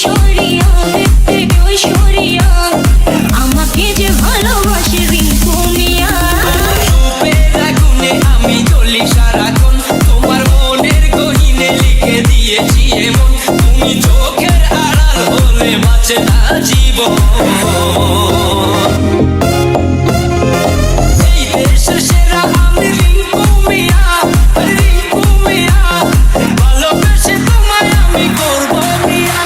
ঐশ্বরিয়া দেখতে ঐশ্বরিয়া আমাকে যে ভালোবাসে রিঙ্কু মিয়া রূপের আগুনে আমি জ্বলি সারাক্ষণ তোমার মনের গহীনে লিখে দিয়েছি এমন তুমি চোখের আড়াল হলে বাঁচে না জীবন এই দেশের সেরা আমি রিঙ্কু মিয়া ভালোবেসে তোমায় আমি করবো বিয়া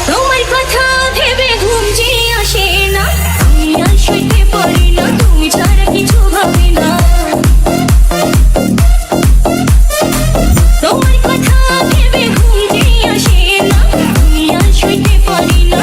তোমার কথা ভেবে ঘুম যে আসে না আমি আর সইতে পারি না তুমি ছাড়া কিছু ভাবি না তোমার কথা ভেবে ঘুম যে আসে না আমি আর সইতে পারি না